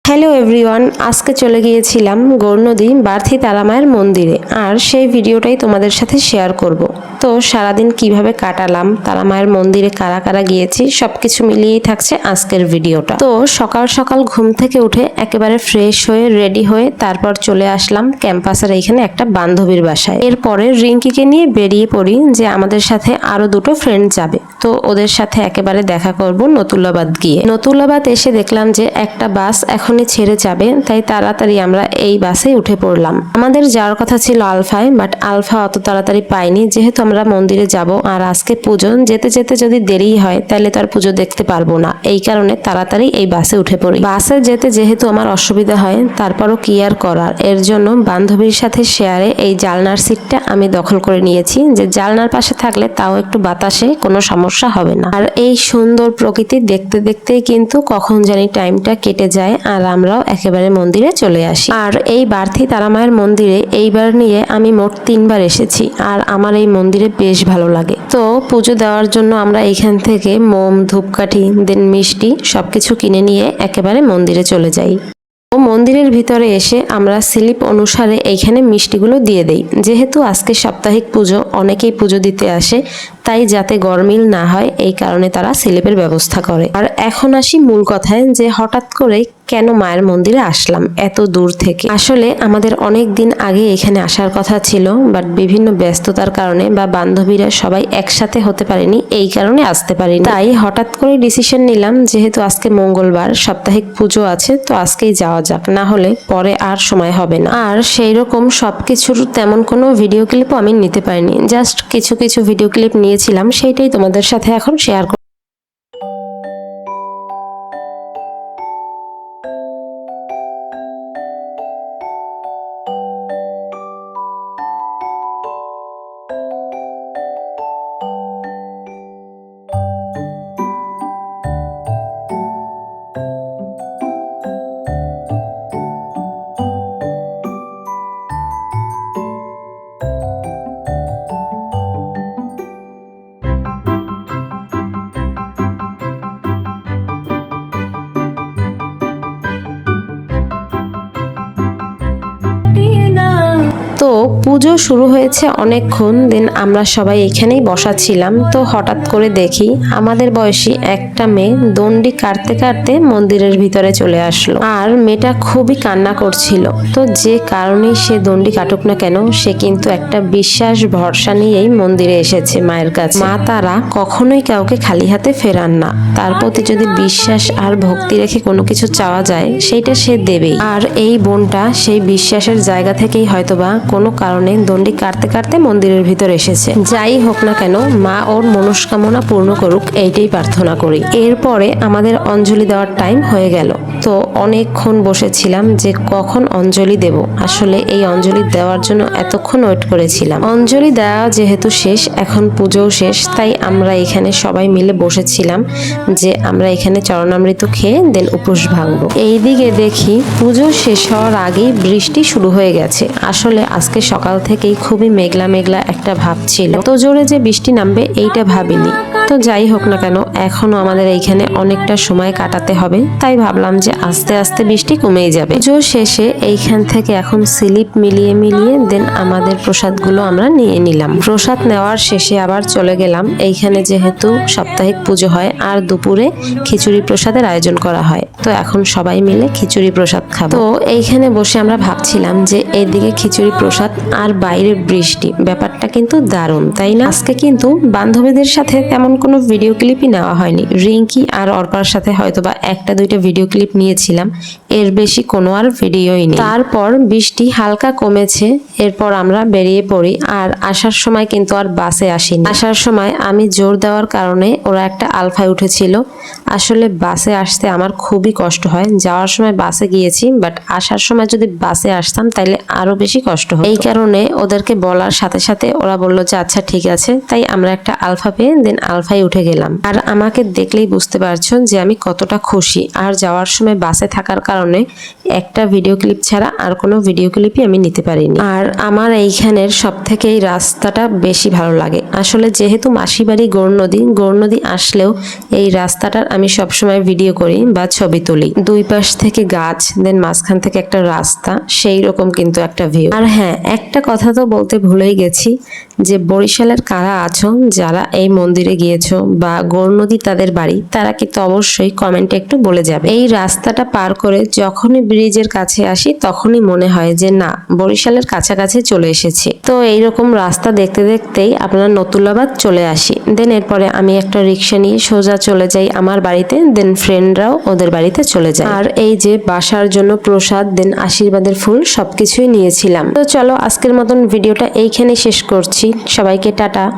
Hello everyone, আজকে চলে গিয়েছিলাম গৌরনদী বার্থী তারামায়ের মন্দিরে, আর সেই ভিডিওটাই তোমাদের সাথে শেয়ার করব। তো সারাদিন কিভাবে কাটালাম, তারামায়ের মন্দিরে কারা কারা গিয়েছি, সবকিছু মিলিয়েই থাকছে আজকের ভিডিওটা। তো সকাল সকাল ঘুম থেকে উঠে একেবারে ফ্রেশ হয়ে রেডি হয়ে তারপর চলে আসলাম ক্যাম্পাসের এইখানে একটা বান্ধবীর বাসায়। এরপরে রিঙ্কিকে নিয়ে বেরিয়ে পড়ি যে আমাদের সাথে আরো দুটো ফ্রেন্ড যাবে, তো ওদের সাথে একেবারে দেখা করব নতুল্লাবাদ গিয়ে। নতুল্লাবাদ এসে দেখলাম যে একটা বাস এখনই ছেড়ে যাবে, তাই তাড়াতাড়ি আমরা এই বাসে উঠে পড়লাম। আমাদের যাওয়ার কথা ছিল আলফায়, বাট আলফা অত তাড়াতাড়ি পাইনি, যেহেতু আমরা মন্দিরে যাব আর আজকে পুজো, যেতে যেতে যদি দেরি হয় তাহলে তো আর পুজো দেখতে পারবো না। এই কারণে তাড়াতাড়ি এই বাসে উঠে পড়ি। বাসে যেতে যেহেতু আমার অসুবিধা হয়, তারপরও কি আর করার, এর জন্য বান্ধবীর সাথে শেয়ারে এই জালনার সিটটা আমি দখল করে নিয়েছি, যে জালনার পাশে থাকলে তাও একটু বাতাসে কোনো সমস্যা হবে না। আর এই সুন্দর প্রকৃতি দেখতে দেখতেই কিন্তু কখন জানি টাইমটা কেটে যায়, আর আমরাও একেবারে মন্দিরে চলে আসি। আর এই বার্থী তারামায়ের মন্দিরে এইবার নিয়ে আমি মোট 3বার এসেছি, আর আমার এই মন্দিরে বেশ ভালো লাগে। তো পুজো দেওয়ার জন্য আমরা এখান থেকে মোম, ধূপকাঠি, দেন মিষ্টি সবকিছু কিনে নিয়ে একেবারে মন্দিরে চলে যাই। ও মন্দিরের ভিতরে এসে আমরা স্লিপ অনুসারে এইখানে মিষ্টিগুলো দিয়ে দেই। যেহেতু আজকে সাপ্তাহিক পুজো, অনেকেই পুজো দিতে আসে, তাই যাতে গরমিল না হয় এই কারণে তারা স্লিপের ব্যবস্থা করে। আর এখন আসি মূল কথায়, যে হঠাৎ করে কেন মায়ের মন্দিরে আসলাম এত দূর থেকে। আসলে আমাদের অনেক দিন আগে এখানে আসার কথা ছিল, বাট বিভিন্ন ব্যস্ততার কারণে বা বান্ধবীরা সবাই একসাথে হতে পারেনি, এই কারণে আসতে পারিনি। তাই হঠাৎ করে ডিসিশন নিলাম, যেহেতু আজকে মঙ্গলবার, সাপ্তাহিক পুজো আছে, তো আজকেই যাওয়া যাক, না হলে পরে আর সময় হবে না। আর সেই রকম সবকিছুর তেমন কোনো ভিডিও ক্লিপও আমি নিতে পারিনি, জাস্ট কিছু কিছু ভিডিও ক্লিপ নিয়েছিলাম, সেইটাই তোমাদের সাথে এখন শেয়ার করব। তো পুজো শুরু হয়েছে অনেকক্ষণ, দেন আমরা সবাই এখানেই বসা ছিলাম। তো হঠাৎ করে দেখি আমাদের বয়সী একটা মেয়ে দণ্ডি কাটতে কাটতে মন্দিরের ভিতরে চলে আসলো, আর মেয়েটা খুবই কান্না করছিল। তো যে কারণে সে দণ্ডি কাটুক না কেন, সে কিন্তু একটা বিশ্বাস ভরসা নিয়েই মন্দিরে এসেছে মায়ের কাছে। মা তারা কখনোই কাউকে খালি হাতে ফেরান না, তার প্রতি যদি বিশ্বাস আর ভক্তি রেখে কোনো কিছু চাওয়া যায়, সেইটা সে দেবেই। আর এই বোনটা সেই বিশ্বাসের জায়গা থেকেই হয়তোবা কোনো কারণে দণ্ডি কাটতে কাটতে মন্দিরের ভিতর এসেছে। যাই হোক না কেন, মা ওর মনস্কামনা পূর্ণ করুক, এইটাই প্রার্থনা করি। এরপরে আমাদের অঞ্জলি দেওয়ার টাইম হয়ে গেল। তো অনেকক্ষণ বসেছিলাম যে কখন অঞ্জলি দেব। আসলে এই অঞ্জলি দেওয়ার জন্য এতক্ষণ ওয়েট করেছিলাম। অঞ্জলি দেওয়া যেহেতু শেষ, এখন পুজোও শেষ, তাই আমরা এখানে সবাই মিলে বসেছিলাম যে আমরা এখানে চরণামৃত খেয়ে দেন উপোস ভাঙবো। এইদিকে দেখি পুজো শেষ হওয়ার আগেই বৃষ্টি শুরু হয়ে গেছে। আসলে আজকে সকাল থেকেই খুবই মেঘলা মেঘলা একটা ভাব ছিল, তো জোরে যে বৃষ্টি নামবে এইটা ভাবিনি। তো যাই হোক না কেন, এখনো আমাদের এইখানে অনেকটা সময় কাটাতে হবে, তাই ভাবলাম যে আস্তে আস্তে বৃষ্টি কমেই যাবে। পুজো শেষে এইখান থেকে এখন স্লিপ মিলিয়ে মিলিয়ে দেন আমাদের প্রসাদগুলো আমরা নিয়ে নিলাম। প্রসাদ নেওয়ার শেষে আবার চলে গেলাম এইখানে, যেহেতু সাপ্তাহিক পুজো হয় আর দুপুরে খিচুড়ি প্রসাদের আয়োজন করা হয়, তো এখন সবাই মিলে খিচুড়ি প্রসাদ খাবো। তো এইখানে বসে আমরা ভাবছিলাম যে এইদিকে খিচুড়ি প্রসাদ আর বাইরের বৃষ্টি, ব্যাপারটা কিন্তু দারুণ, তাই না? আজকে কিন্তু বান্ধবীদের সাথে তেমন কোনো ভিডিও ক্লিপই নেওয়া হয়নি। রিঙ্কি আর অর্পার সাথে হয়তোবা একটা দুইটা ভিডিও ক্লিপ নিয়েছিলাম, এর বেশি কোনো আর ভিডিওই নেই। তারপর বৃষ্টি হালকা কমেছে, এরপর আমরা বেরিয়ে পড়ি। আর আসার সময় কিন্তু আর বাসে আসিনি। আসার সময় আমি জোর দেওয়ার কারণে ওরা একটা আলফায় উঠেছিল। আসলে বাসে আসতে আমার খুবই কষ্ট হয়, যাওয়ার সময় বাসে গিয়েছি, বাট আসার সময় যদি বাসে আসতাম তাহলে আরো বেশি কষ্ট হতো। এই কারণে ওদেরকে বলার সাথে সাথে ওরা বললো যে আচ্ছা ঠিক আছে, তাই আমরা একটা আলফা পেয়ে দেন আলফা আলফায় উঠে গেলাম। আর আমাকে দেখলেই বুঝতে পারছো যে আমি কতটা খুশি। আর যাওয়ার সময় বাসে থাকার কারণে একটা ভিডিও ক্লিপ ছাড়া আর কোনো ভিডিও ক্লিপই আমি নিতে পারিনি। আর আমার এইখানের সব থেকে এই রাস্তাটা বেশি ভালো লাগে। আসলে যেহেতু মাসিবাড়ি গৌরনদী আসলেও এই রাস্তাটার আমি সবসময় ভিডিও করি বা ছবি তুলি। দুই পাশ থেকে গাছ, দেন মাঝখান থেকে একটা রাস্তা, সেই রকম কিন্তু একটা ভিউ। আর হ্যাঁ, একটা কথা তো বলতে ভুলেই গেছি যে বরিশালের কারা আছো যারা এই মন্দিরে গিয়েছো বা গৌরনদী তাদের বাড়ি, তারা কিন্তু অবশ্যই কমেন্টে একটু বলে যাবে। এই রাস্তাটা পার করে যখনই ব্রিজের কাছে আসি তখনই মনে হয় যে না, বরিশালের কাছাকাছি চলে এসেছি। তো এইরকম রাস্তা দেখতে দেখতেই আপনার নতুল্লাবাদ চলে আসি। দেন এরপরে আমি একটা রিক্সা নিয়ে সোজা চলে যাই আমার বাড়িতে, দেন ফ্রেন্ডরাও ওদের বাড়িতে চলে যায়। আর এই যে বাসার জন্য প্রসাদ, দেন আশীর্বাদের ফুল সবকিছুই নিয়েছিলাম। তো চলো আজকের মতন ভিডিওটা এইখানে শেষ করছি। সবাইকে টাটা।